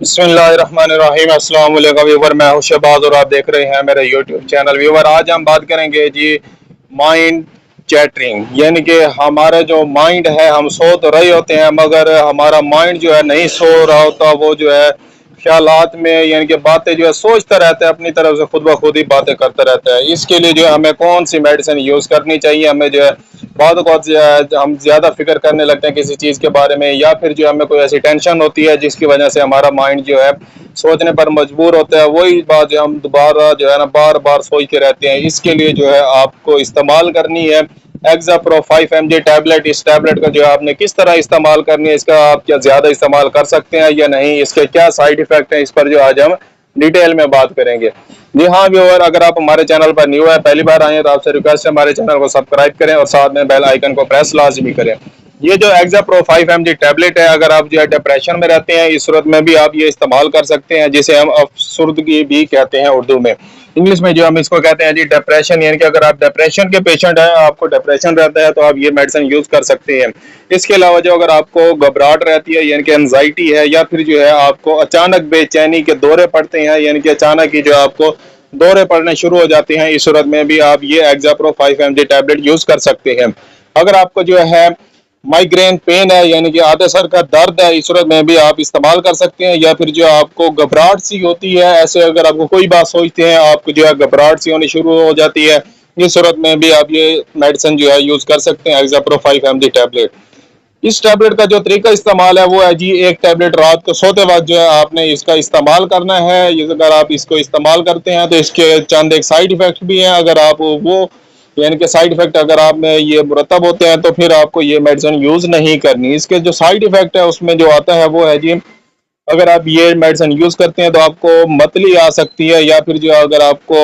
बिस्मिल्लाहिर्रहमानिर्रहीम। अस्सलाम वालेकुम व्यूवर, मैं हूं शहबाज और आप देख रहे हैं मेरा यूट्यूब चैनल। व्यूवर, आज हम बात करेंगे जी माइंड चैटरिंग, यानी कि हमारा जो माइंड है, हम सो तो रहे होते हैं मगर हमारा माइंड जो है नहीं सो रहा होता। वो जो है ख्यालात में यानी कि बातें जो है सोचता रहता है, अपनी तरफ से खुद ब खुद ही बातें करता रहता है। इसके लिए जो है हमें कौन सी मेडिसिन यूज़ करनी चाहिए? हमें जो है बहुत हम ज़्यादा फिक्र करने लगते हैं किसी चीज़ के बारे में, या फिर जो हमें कोई ऐसी टेंशन होती है जिसकी वजह से हमारा माइंड जो है सोचने पर मजबूर होता है। वही बात जो हम दोबारा जो है ना बार बार सोचते रहते हैं। इसके लिए जो है आपको इस्तेमाल करनी है एक्ज़ाप्रो 5 mg टैबलेट। इस टैबलेट का जो है आपने किस तरह इस्तेमाल करनी है, इसका आप क्या ज़्यादा इस्तेमाल कर सकते हैं या नहीं, इसके क्या साइड इफ़ेक्ट हैं, इस पर जो आज हम डिटेल में बात करेंगे। जी हाँ व्यूअर, अगर आप हमारे चैनल पर न्यू है, पहली बार आए हैं, तो आपसे रिक्वेस्ट है हमारे चैनल को सब्सक्राइब करें और साथ में बेल आइकन को प्रेस लाजमी करें। ये जो एक्ज़ाप्रो 5 mg टैबलेट है, अगर आप जो है डिप्रेशन में रहते हैं, इस सूरत में भी आप ये इस्तेमाल कर सकते हैं, जिसे हम अफसुर्दगी भी कहते हैं उर्दू में। इंग्लिश में जो हम इसको कहते हैं जी डिप्रेशन, यानी कि अगर आप डिप्रेशन के पेशेंट हैं, आपको डिप्रेशन रहता है, तो आप ये मेडिसिन यूज़ कर सकते हैं। इसके अलावा जो अगर आपको घबराहट रहती है, यानी कि एनजाइटी है, या फिर जो है आपको अचानक बेचैनी के दौरे पड़ते हैं, यानी कि अचानक ही जो आपको दौरे पड़ने शुरू हो जाते हैं, इस सूरत में भी आप ये एक्ज़ाप्रो 5 mg टैबलेट यूज़ कर सकते हैं। अगर आपको जो है माइग्रेन पेन है, यानी कि आधे सर का दर्द है, इस सूरत में भी आप इस्तेमाल कर सकते हैं। या फिर जो आपको घबराहट सी होती है, ऐसे अगर आपको कोई बात सोचते हैं, आपको जो है घबराहट सी होनी शुरू हो जाती है, इस सूरत में भी आप ये मेडिसिन जो है यूज़ कर सकते हैं एक्ज़ाप्रो 5 mg टैबलेट। इस टैबलेट का जो तरीका इस्तेमाल है वो है जी, एक टैबलेट रात को सोते वक्त जो है आपने इसका इस्तेमाल करना है। अगर आप इसको इस्तेमाल करते हैं तो इसके चंद एक साइड इफ़ेक्ट भी हैं। अगर आप वो यानी कि साइड इफ़ेक्ट अगर आप में ये मुरतब होते हैं, तो फिर आपको ये मेडिसिन यूज़ नहीं करनी। इसके जो साइड इफ़ेक्ट है उसमें जो आता है वो है जी, अगर आप ये मेडिसिन यूज़ करते हैं तो आपको मतली आ सकती है, या फिर जो अगर आपको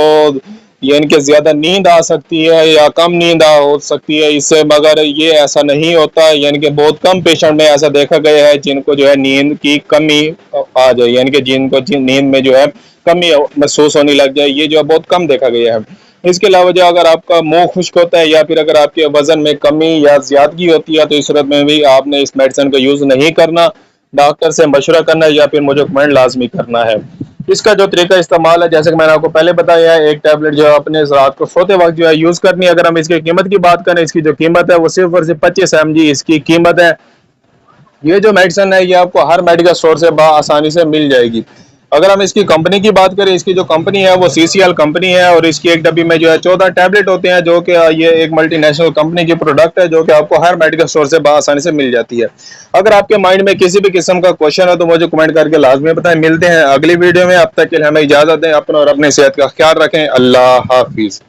यानी कि ज़्यादा नींद आ सकती है या कम नींद हो सकती है इससे। मगर ये ऐसा नहीं होता, यानी कि बहुत कम पेशेंट में ऐसा देखा गया है जिनको जो है नींद की कमी आ जाए, यानी कि जिनको नींद में जो है कमी महसूस होने लग जाए, ये जो है बहुत कम देखा गया है। इसके अलावा जो अगर आपका मुंह खुश्क होता है, या फिर अगर आपके वजन में कमी या ज्यादगी होती है, तो इस सूरत में भी आपने इस मेडिसिन का यूज़ नहीं करना, डॉक्टर से मशवरा करना या फिर मुझे कमेंट लाजमी करना है। इसका जो तरीका इस्तेमाल है, जैसे कि मैंने आपको पहले बताया है, एक टैबलेट जो है अपने रात को सोते वक्त जो है यूज़ करनी है। अगर हम इसकी कीमत की बात करें, इसकी जो कीमत है वो सिर्फ और सिर्फ 25 mg इसकी कीमत है। ये जो मेडिसिन है ये आपको हर मेडिकल स्टोर से आसानी से मिल जाएगी। अगर हम इसकी कंपनी की बात करें, इसकी जो कंपनी है वो CCL कंपनी है, और इसकी एक डब्बी में जो है 14 टैबलेट होते हैं, जो कि ये एक मल्टीनेशनल कंपनी की प्रोडक्ट है, जो कि आपको हर मेडिकल स्टोर से आसानी से मिल जाती है। अगर आपके माइंड में किसी भी किस्म का क्वेश्चन है तो मुझे कमेंट करके लाजमी बताएं। मिलते हैं अगली वीडियो में, अब तक के लिए हमें इजाज़त दें। अपना और अपनी सेहत का ख्याल रखें। अल्लाह हाफिज़।